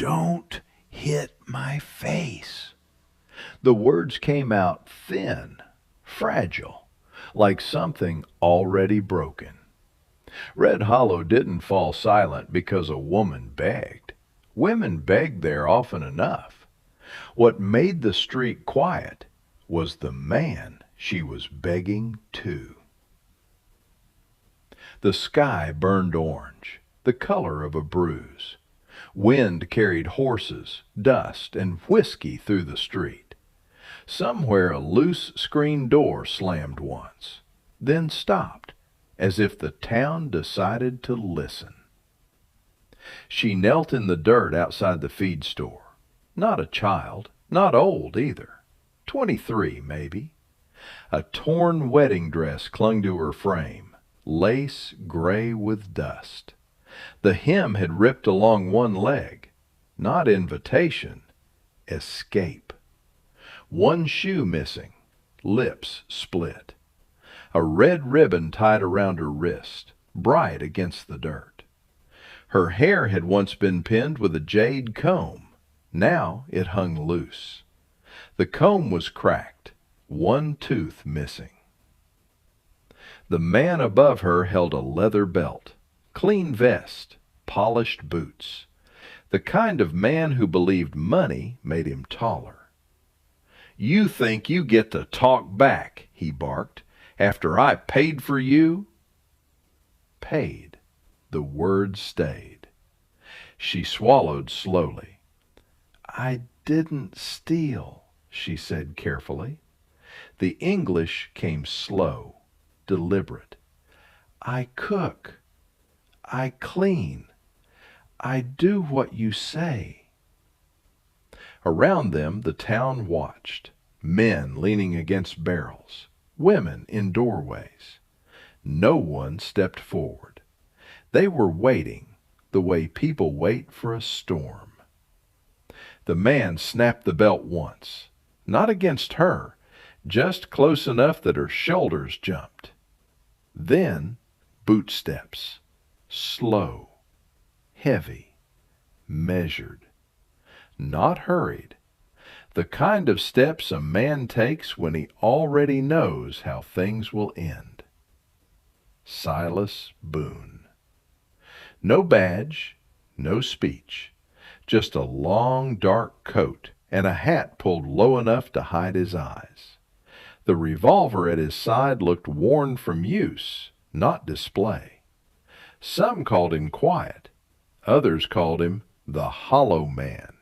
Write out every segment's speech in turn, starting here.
"Don't hit my face." The words came out thin, fragile, like something already broken. Red Hollow didn't fall silent because a woman begged. Women begged there often enough. What made the street quiet was the man she was begging to. The sky burned orange, the color of a bruise. Wind carried horses, dust, and whiskey through the street. Somewhere a loose screen door slammed once, then stopped, as if the town decided to listen. She knelt in the dirt outside the feed store. Not a child, not old either. 23, maybe. A torn wedding dress clung to her frame, lace gray with dust. The hem had ripped along one leg. Not invitation, escape. One shoe missing, lips split. A red ribbon tied around her wrist, bright against the dirt. Her hair had once been pinned with a jade comb. Now it hung loose. The comb was cracked, one tooth missing. The man above her held a leather belt, clean vest, polished boots. The kind of man who believed money made him taller. "You think you get to talk back," he barked, "after I paid for you?" Paid. The word stayed. She swallowed slowly. "I didn't steal," she said carefully. The English came slow, deliberate. "I cook. I clean. I do what you say." Around them the town watched, men leaning against barrels, women in doorways. No one stepped forward. They were waiting, the way people wait for a storm. The man snapped the belt once, not against her, just close enough that her shoulders jumped. Then boot steps, slow, heavy, measured, not hurried, the kind of steps a man takes when he already knows how things will end. Silas Boone. No badge, no speech, just a long dark coat and a hat pulled low enough to hide his eyes. The revolver at his side looked worn from use, not display. Some called him quiet. Others called him the Hollow Man.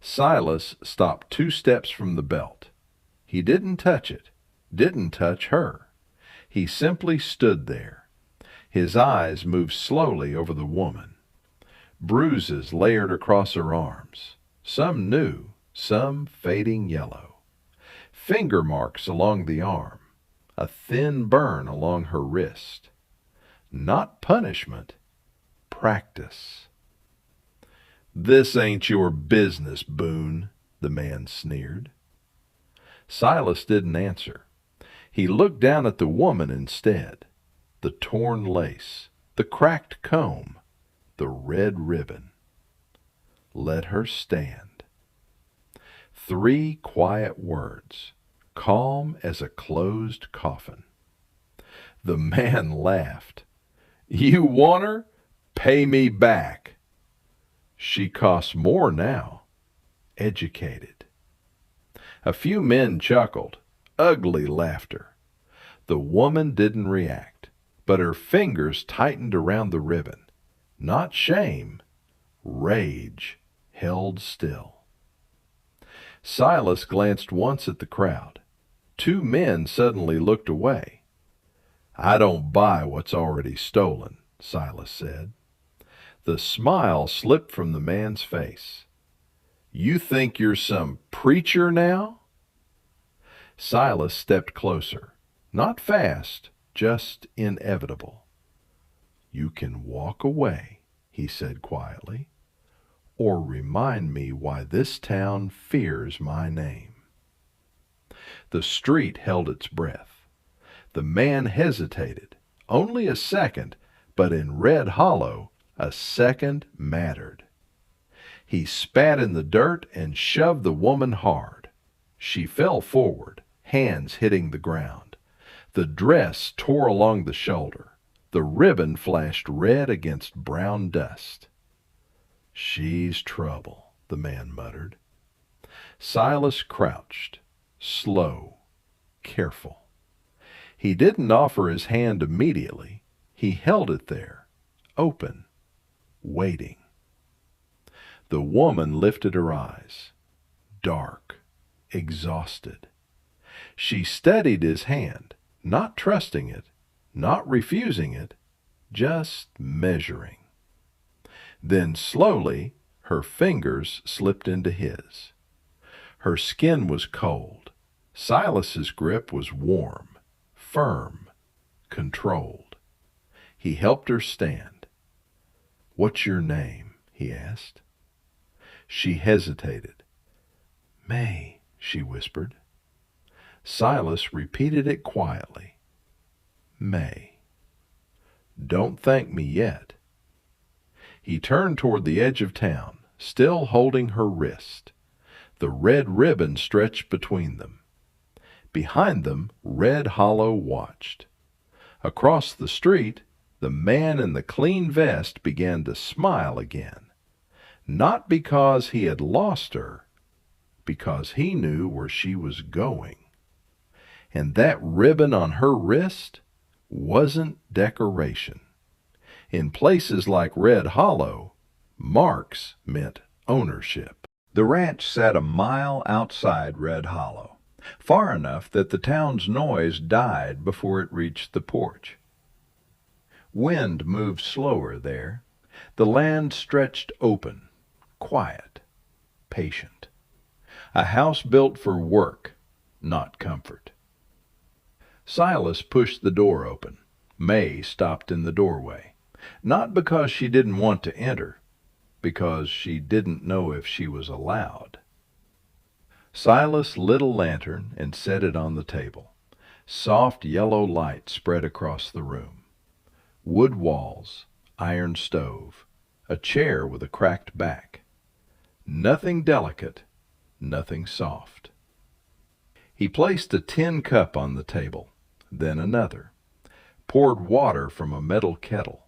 Silas stopped 2 steps from the belt. He didn't touch it, didn't touch her. He simply stood there. His eyes moved slowly over the woman. Bruises layered across her arms, some new, some fading yellow. Finger marks along the arm, a thin burn along her wrist. Not punishment, practice. "This ain't your business, Boone," the man sneered. Silas didn't answer. He looked down at the woman instead. The torn lace, the cracked comb, the red ribbon. Let her stand. 3 quiet words, calm as a closed coffin. The man laughed. "You want her? Pay me back." She costs more now. Educated. A few men chuckled. Ugly laughter. The woman didn't react, but her fingers tightened around the ribbon. Not shame. Rage held still. Silas glanced once at the crowd. 2 men suddenly looked away. "I don't buy what's already stolen," Silas said. The smile slipped from the man's face. "You think you're some preacher now?" Silas stepped closer. Not fast, just inevitable. "You can walk away," he said quietly, "or remind me why this town fears my name." The street held its breath. The man hesitated. Only a second, but in Red Hollow, a second mattered. He spat in the dirt and shoved the woman hard. She fell forward, hands hitting the ground. The dress tore along the shoulder. The ribbon flashed red against brown dust. "She's trouble," the man muttered. Silas crouched, slow, careful. He didn't offer his hand immediately. He held it there, open, waiting. The woman lifted her eyes, dark, exhausted. She steadied his hand, not trusting it, not refusing it, just measuring. Then slowly her fingers slipped into his. Her skin was cold. Silas's grip was warm, firm, controlled. He helped her stand. "What's your name?" he asked. She hesitated. "May," she whispered. Silas repeated it quietly. "May. Don't thank me yet." He turned toward the edge of town, still holding her wrist. The red ribbon stretched between them. Behind them, Red Hollow watched. Across the street, the man in the clean vest began to smile again. Not because he had lost her, because he knew where she was going. And that ribbon on her wrist wasn't decoration. In places like Red Hollow, marks meant ownership. The ranch sat a mile outside Red Hollow, far enough that the town's noise died before it reached the porch. Wind moved slower there. The land stretched open, quiet, patient. A house built for work, not comfort. Silas pushed the door open. May stopped in the doorway. Not because she didn't want to enter, because she didn't know if she was allowed. Silas lit a lantern and set it on the table. Soft yellow light spread across the room. Wood walls, iron stove, a chair with a cracked back. Nothing delicate, nothing soft. He placed a tin cup on the table, then another, poured water from a metal kettle.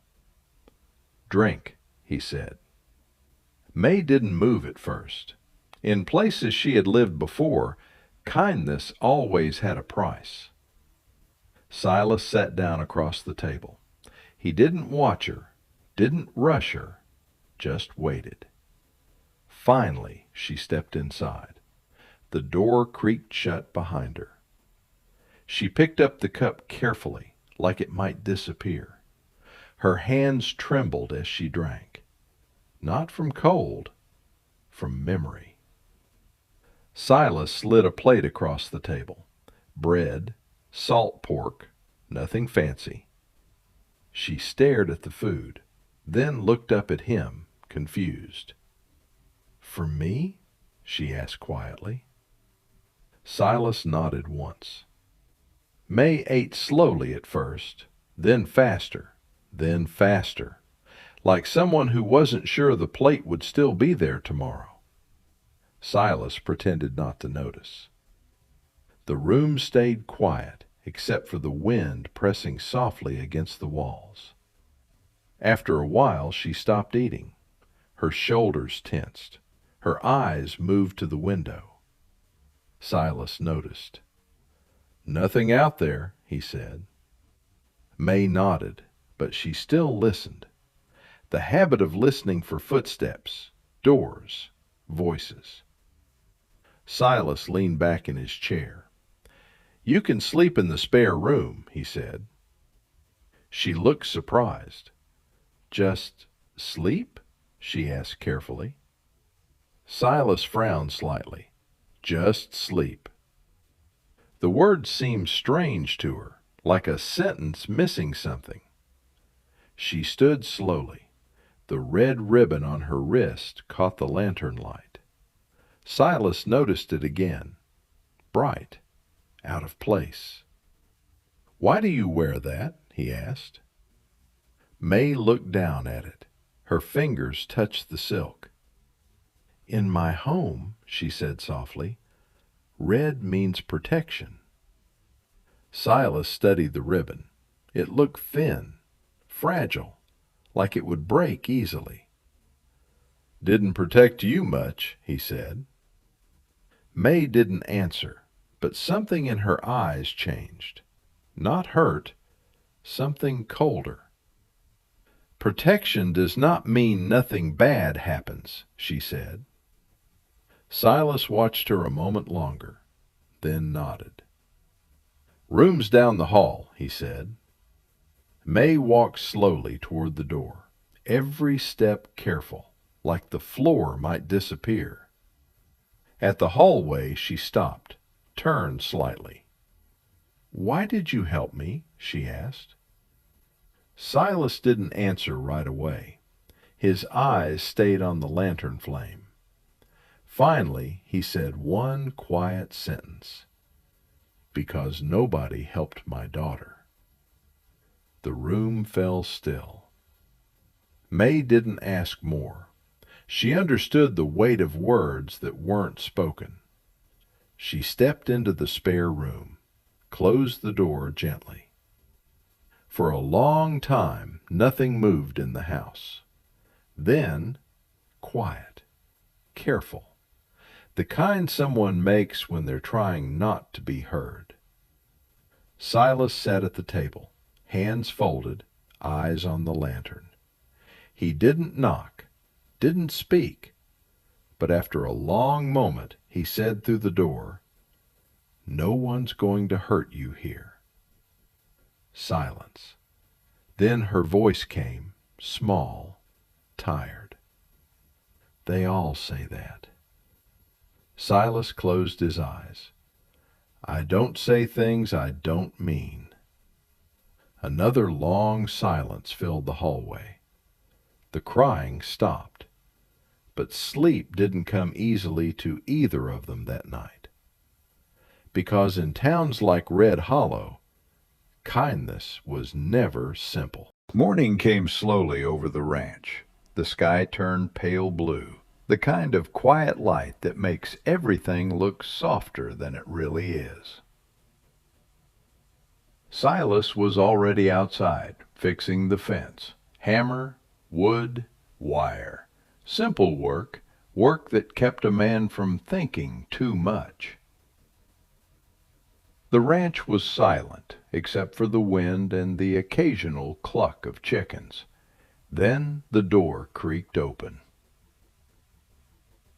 "Drink," he said. May didn't move at first. In places she had lived before, kindness always had a price. Silas sat down across the table. He didn't watch her, didn't rush her, just waited. Finally, she stepped inside. The door creaked shut behind her. She picked up the cup carefully, like it might disappear. Her hands trembled as she drank. Not from cold, from memory. Silas slid a plate across the table. Bread, salt pork, nothing fancy. She stared at the food, then looked up at him, confused. "For me?" she asked quietly. Silas nodded once. May ate slowly at first, then faster, like someone who wasn't sure the plate would still be there tomorrow. Silas pretended not to notice. The room stayed quiet, except for the wind pressing softly against the walls. After a while, she stopped eating. Her shoulders tensed. Her eyes moved to the window. Silas noticed. "Nothing out there," he said. May nodded, but she still listened. The habit of listening for footsteps, doors, voices. Silas leaned back in his chair. "You can sleep in the spare room," he said. She looked surprised. "Just sleep?" she asked carefully. Silas frowned slightly. "Just sleep." The word seemed strange to her, like a sentence missing something. She stood slowly. The red ribbon on her wrist caught the lantern light. Silas noticed it again. Bright, out of place. "Why do you wear that?" he asked. May looked down at it. Her fingers touched the silk. In my home, she said softly, red means protection. Silas studied the ribbon. It looked thin, fragile, like it would break easily. Didn't protect you much, he said. May didn't answer, but something in her eyes changed. Not hurt, something colder. Protection does not mean nothing bad happens, she said. Silas watched her a moment longer, then nodded. Room's down the hall, he said. May walked slowly toward the door, every step careful, like the floor might disappear. At the hallway she stopped, turned slightly. "Why did you help me?" she asked. Silas didn't answer right away. His eyes stayed on the lantern flame. Finally, he said one quiet sentence. "Because nobody helped my daughter." The room fell still. May didn't ask more. She understood the weight of words that weren't spoken. She stepped into the spare room, closed the door gently. For a long time, nothing moved in the house. Then, quiet, careful, the kind someone makes when they're trying not to be heard. Silas sat at the table, hands folded, eyes on the lantern. He didn't knock, didn't speak, but after a long moment he said through the door, "No one's going to hurt you here." Silence. Then her voice came, small, tired. "They all say that." Silas closed his eyes. "I don't say things I don't mean." Another long silence filled the hallway. The crying stopped, but sleep didn't come easily to either of them that night. Because in towns like Red Hollow, kindness was never simple. Morning came slowly over the ranch. The sky turned pale blue, the kind of quiet light that makes everything look softer than it really is. Silas was already outside, fixing the fence. Hammer, wood, wire. Simple work, work that kept a man from thinking too much. The ranch was silent, except for the wind and the occasional cluck of chickens. Then the door creaked open.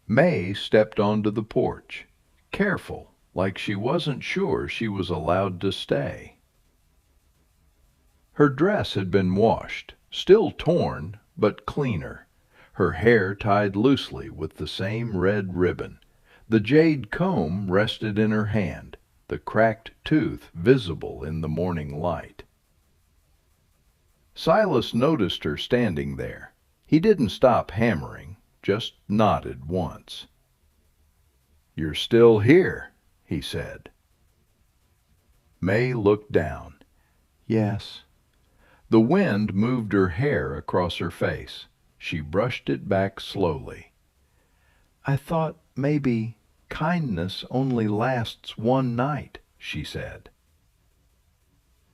May stepped onto the porch, careful, like she wasn't sure she was allowed to stay. Her dress had been washed, still torn, but cleaner. Her hair tied loosely with the same red ribbon. The jade comb rested in her hand, the cracked tooth visible in the morning light. Silas noticed her standing there. He didn't stop hammering, just nodded once. "You're still here," he said. May looked down. "Yes." The wind moved her hair across her face. She brushed it back slowly. "I thought maybe kindness only lasts one night," she said.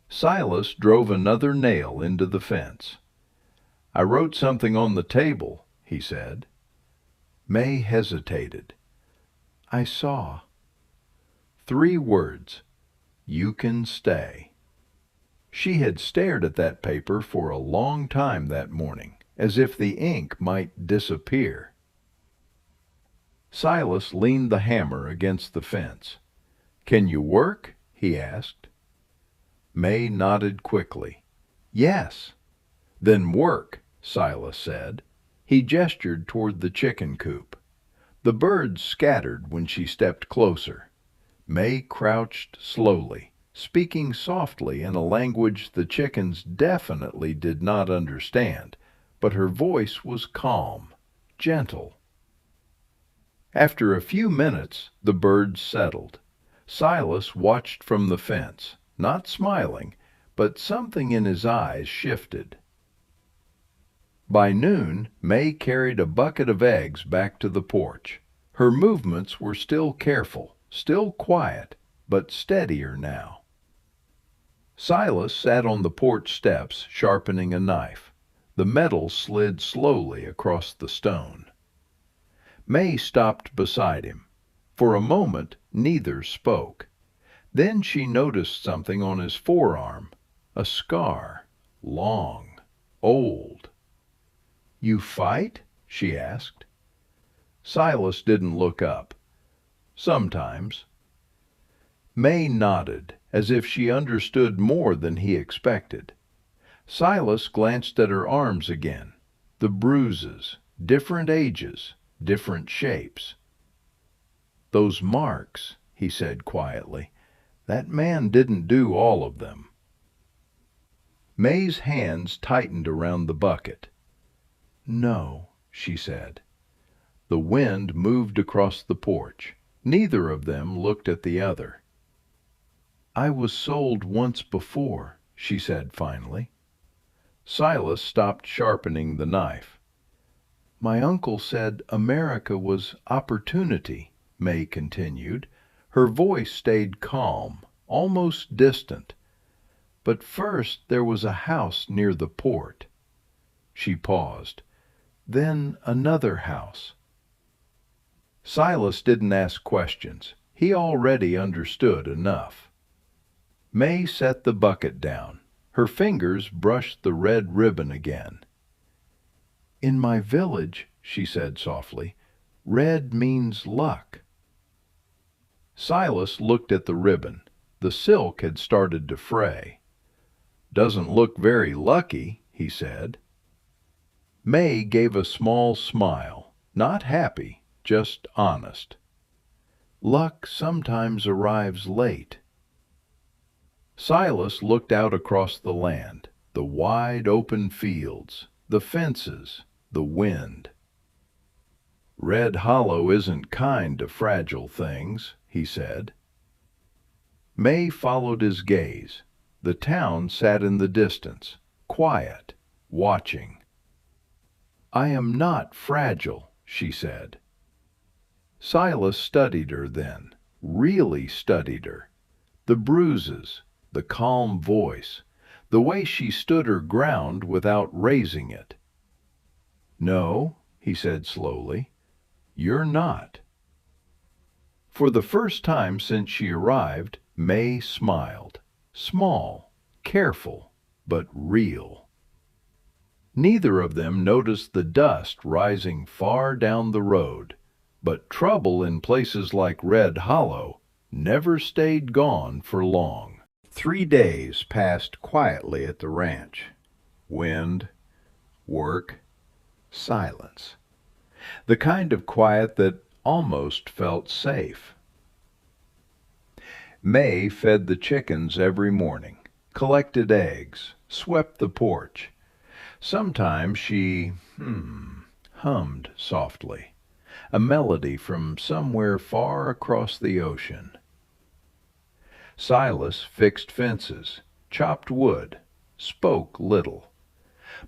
Silas drove another nail into the fence. "I wrote something on the table," he said. May hesitated. "I saw." 3 words. "You can stay." She had stared at that paper for a long time that morning, as if the ink might disappear. Silas leaned the hammer against the fence. "Can you work?" he asked. May nodded quickly. "Yes." "Then work," Silas said. He gestured toward the chicken coop. The birds scattered when she stepped closer. May crouched slowly, speaking softly in a language the chickens definitely did not understand, but her voice was calm, gentle. After a few minutes, the birds settled. Silas watched from the fence, not smiling, but something in his eyes shifted. By noon, May carried a bucket of eggs back to the porch. Her movements were still careful, still quiet, but steadier now. Silas sat on the porch steps, sharpening a knife. The metal slid slowly across the stone. May stopped beside him. For a moment, neither spoke. Then she noticed something on his forearm, a scar, long, old. "You fight?" she asked. Silas didn't look up. "Sometimes." May nodded, as if she understood more than he expected. Silas glanced at her arms again. The bruises, different ages, different shapes. "Those marks," he said quietly. "That man didn't do all of them." May's hands tightened around the bucket. "No," she said. The wind moved across the porch. Neither of them looked at the other. "I was sold once before," she said finally. Silas stopped sharpening the knife. "My uncle said America was opportunity," May continued. Her voice stayed calm, almost distant. "But first there was a house near the port." She paused. "Then another house." Silas didn't ask questions. He already understood enough. May set the bucket down. Her fingers brushed the red ribbon again. "In my village," she said softly, "red means luck." Silas looked at the ribbon. The silk had started to fray. "Doesn't look very lucky," he said. May gave a small smile, not happy, just honest. "Luck sometimes arrives late." Silas looked out across the land, the wide open fields, the fences, the wind. "Red Hollow isn't kind to fragile things," he said. May followed his gaze. The town sat in the distance, quiet, watching. "I am not fragile," she said. Silas studied her then, really studied her. The bruises, the calm voice, the way she stood her ground without raising it. "No," he said slowly, "you're not." For the first time since she arrived, May smiled. Small, careful, but real. Neither of them noticed the dust rising far down the road, but trouble in places like Red Hollow never stayed gone for long. 3 days passed quietly at the ranch. Wind, work, silence. The kind of quiet that almost felt safe. May fed the chickens every morning, collected eggs, swept the porch. Sometimes she hummed softly, a melody from somewhere far across the ocean. Silas fixed fences, chopped wood, spoke little.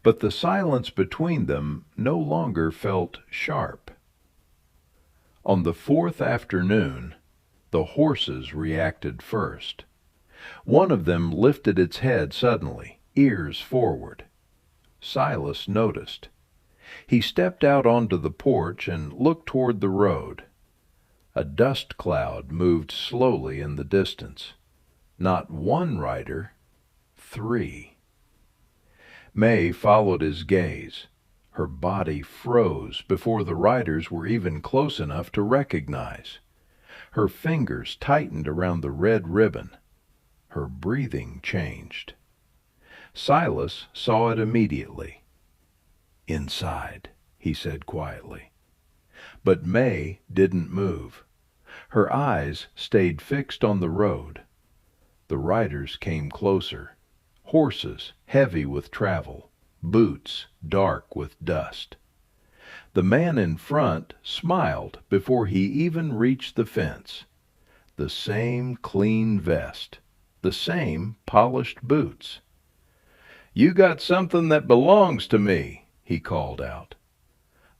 But the silence between them no longer felt sharp. On the fourth afternoon, the horses reacted first. One of them lifted its head suddenly, ears forward. Silas noticed. He stepped out onto the porch and looked toward the road. A dust cloud moved slowly in the distance. Not one rider, 3. May followed his gaze. Her body froze before the riders were even close enough to recognize. Her fingers tightened around the red ribbon. Her breathing changed. Silas saw it immediately. "Inside," he said quietly. But May didn't move. Her eyes stayed fixed on the road. The riders came closer. Horses heavy with travel, boots dark with dust. The man in front smiled before he even reached the fence. The same clean vest, the same polished boots. "You got something that belongs to me," he called out.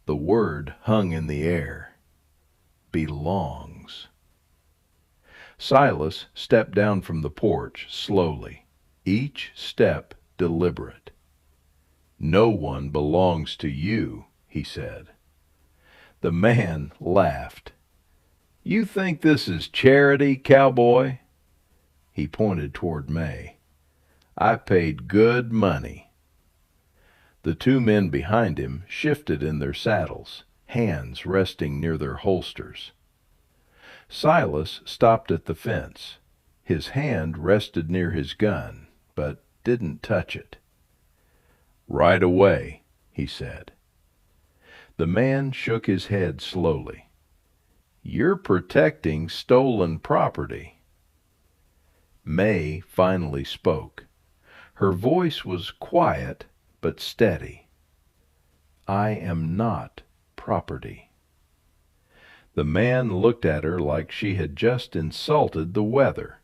The word hung in the air. Belongs. Silas stepped down from the porch slowly, each step deliberate. No one belongs to you, he said. The man laughed. You think this is charity, cowboy? He pointed toward May. I paid good money. The two men behind him shifted in their saddles, hands resting near their holsters. Silas stopped at the fence. His hand rested near his gun, but didn't touch it. Right away, he said. The man shook his head slowly. You're protecting stolen property. May finally spoke. Her voice was quiet but steady. I am not property. The man looked at her like she had just insulted the weather.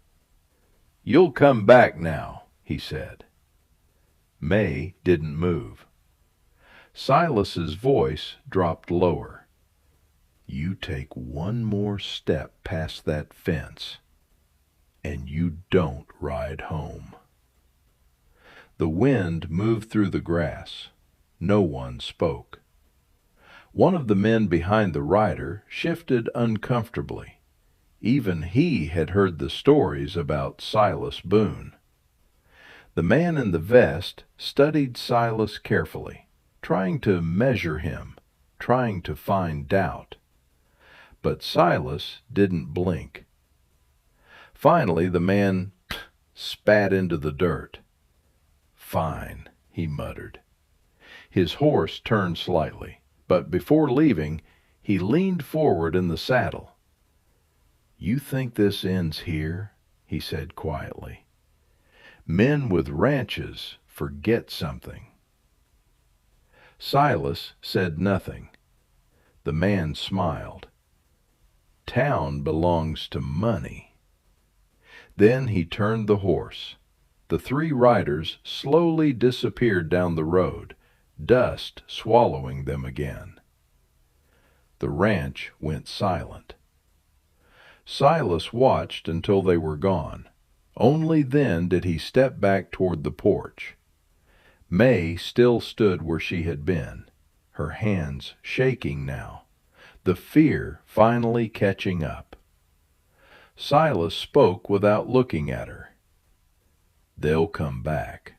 You'll come back now, he said. May didn't move. Silas's voice dropped lower. You take one more step past that fence, and you don't ride home. The wind moved through the grass. No one spoke. One of the men behind the rider shifted uncomfortably. Even he had heard the stories about Silas Boone. The man in the vest studied Silas carefully, trying to measure him, trying to find doubt. But Silas didn't blink. Finally, the man spat into the dirt. Fine, he muttered. His horse turned slightly, but before leaving, he leaned forward in the saddle. You think this ends here? He said quietly. Men with ranches forget something. Silas said nothing. The man smiled. Town belongs to money. Then he turned the horse. The three riders slowly disappeared down the road, dust swallowing them again. The ranch went silent. Silas watched until they were gone. Only then did he step back toward the porch. May still stood where she had been, her hands shaking now, the fear finally catching up. Silas spoke without looking at her. They'll come back.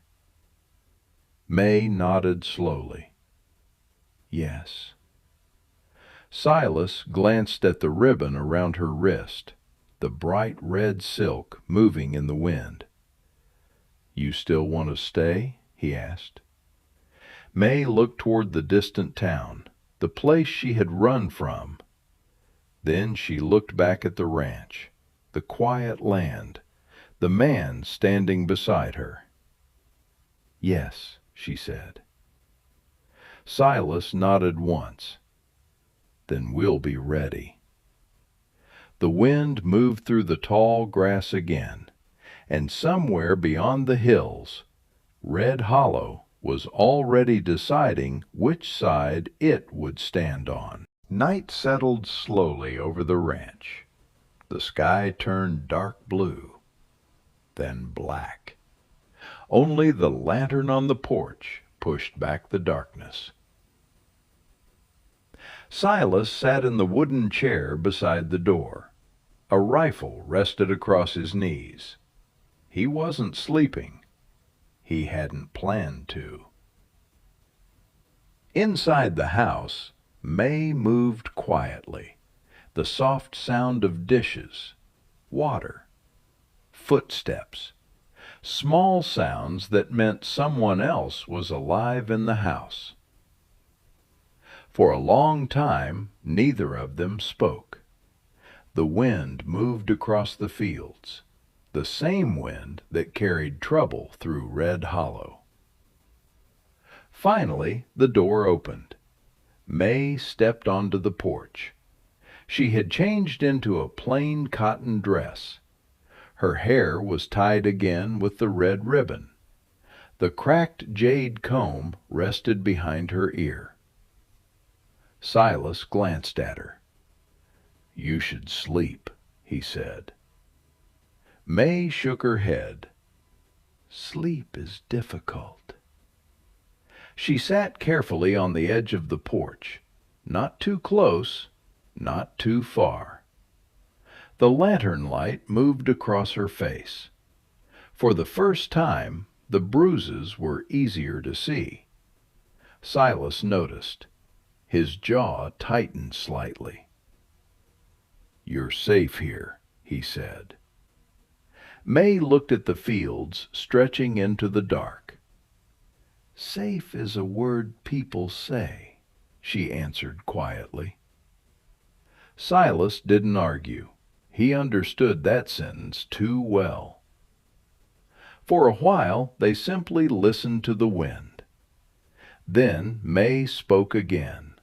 May nodded slowly. Yes. Silas glanced at the ribbon around her wrist, the bright red silk moving in the wind. You still want to stay? He asked. May looked toward the distant town, the place she had run from. Then she looked back at the ranch, the quiet land, the man standing beside her. Yes, she said. Silas nodded once. Then we'll be ready. The wind moved through the tall grass again, and somewhere beyond the hills, Red Hollow was already deciding which side it would stand on. Night settled slowly over the ranch. The sky turned dark blue, then black. Only the lantern on the porch pushed back the darkness. Silas sat in the wooden chair beside the door. A rifle rested across his knees. He wasn't sleeping. He hadn't planned to. Inside the house, May moved quietly. The soft sound of dishes, water, footsteps, small sounds that meant someone else was alive in the house. For a long time, neither of them spoke. The wind moved across the fields, the same wind that carried trouble through Red Hollow. Finally, the door opened. May stepped onto the porch. She had changed into a plain cotton dress. Her hair was tied again with the red ribbon. The cracked jade comb rested behind her ear. Silas glanced at her. "You should sleep," he said. May shook her head. "Sleep is difficult." She sat carefully on the edge of the porch, not too close, not too far. The lantern light moved across her face. For the first time, the bruises were easier to see. Silas noticed. His jaw tightened slightly. "You're safe here," he said. May looked at the fields stretching into the dark. "Safe is a word people say," she answered quietly. Silas didn't argue. He understood that sentence too well. For a while they simply listened to the wind. Then May spoke again.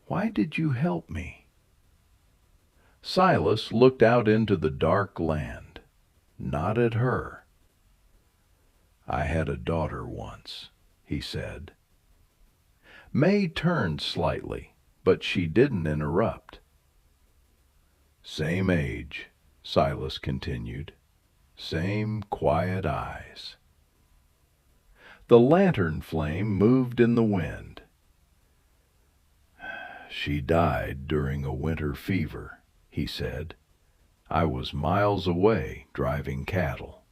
"Why did you help me?" Silas looked out into the dark land, not at her. "I had a daughter once," he said. May turned slightly, but she didn't interrupt. "Same age," Silas continued. "Same quiet eyes." The lantern flame moved in the wind. "She died during a winter fever," he said. "I was miles away driving cattle."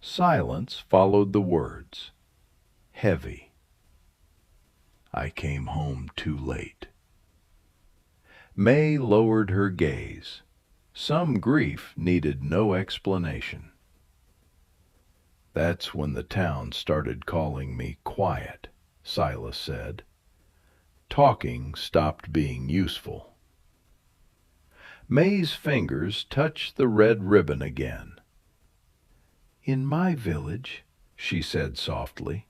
Silence followed the words, heavy. "I came home too late." May lowered her gaze. Some grief needed no explanation. "That's when the town started calling me quiet," Silas said. "Talking stopped being useful." May's fingers touched the red ribbon again. "In my village," she said softly,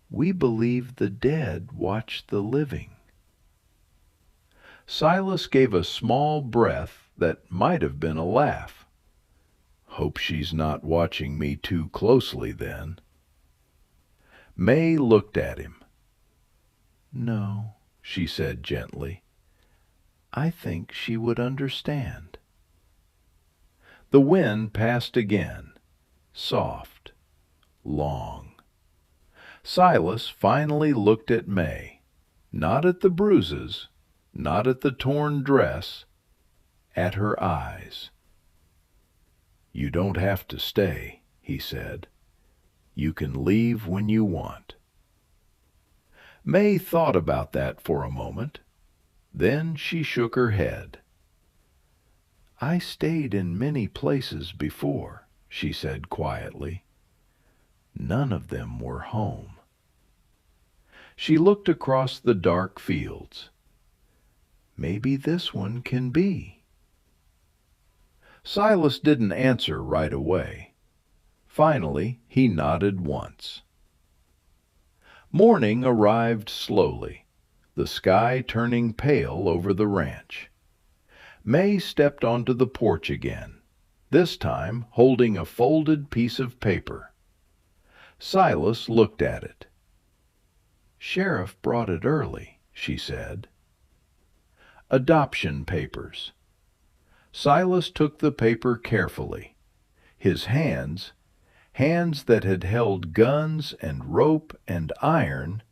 "we believe the dead watch the living." Silas gave a small breath that might have been a laugh. "Hope she's not watching me too closely, then." May looked at him. "No," she said gently. "I think she would understand." The wind passed again, soft, long. Silas finally looked at May, not at the bruises, not at the torn dress, at her eyes. "You don't have to stay," he said. "You can leave when you want." May thought about that for a moment. Then she shook her head. "I stayed in many places before," she said quietly. "None of them were home." She looked across the dark fields. "Maybe this one can be." Silas didn't answer right away. Finally, he nodded once. Morning arrived slowly, the sky turning pale over the ranch. May stepped onto the porch again, this time holding a folded piece of paper. Silas looked at it. "Sheriff brought it early," she said. Adoption papers. Silas took the paper carefully. His hands that had held guns and rope and iron,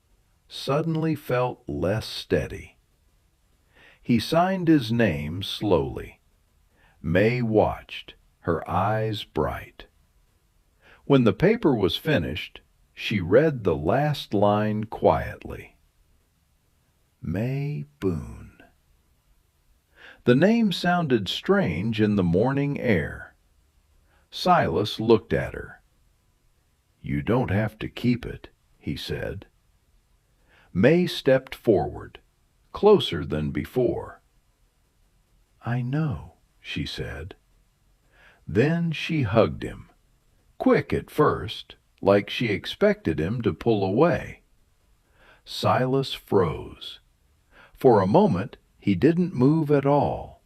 suddenly felt less steady. He signed his name slowly. May watched, her eyes bright. When the paper was finished, she read the last line quietly. May Boone. The name sounded strange in the morning air. Silas looked at her. "You don't have to keep it," he said. May stepped forward, closer than before. "I know," she said. Then she hugged him, quick at first, like she expected him to pull away. Silas froze. For a moment he didn't move at all.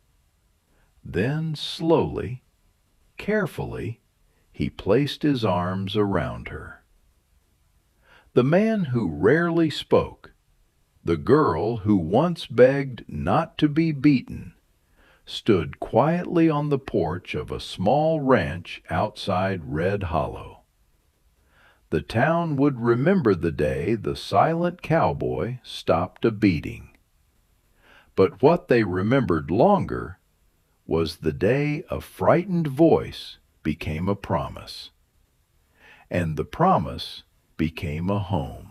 Then slowly, carefully, he placed his arms around her. The man who rarely spoke, the girl who once begged not to be beaten, stood quietly on the porch of a small ranch outside Red Hollow. The town would remember the day the silent cowboy stopped a beating. But what they remembered longer was the day a frightened voice became a promise, and the promise became a home.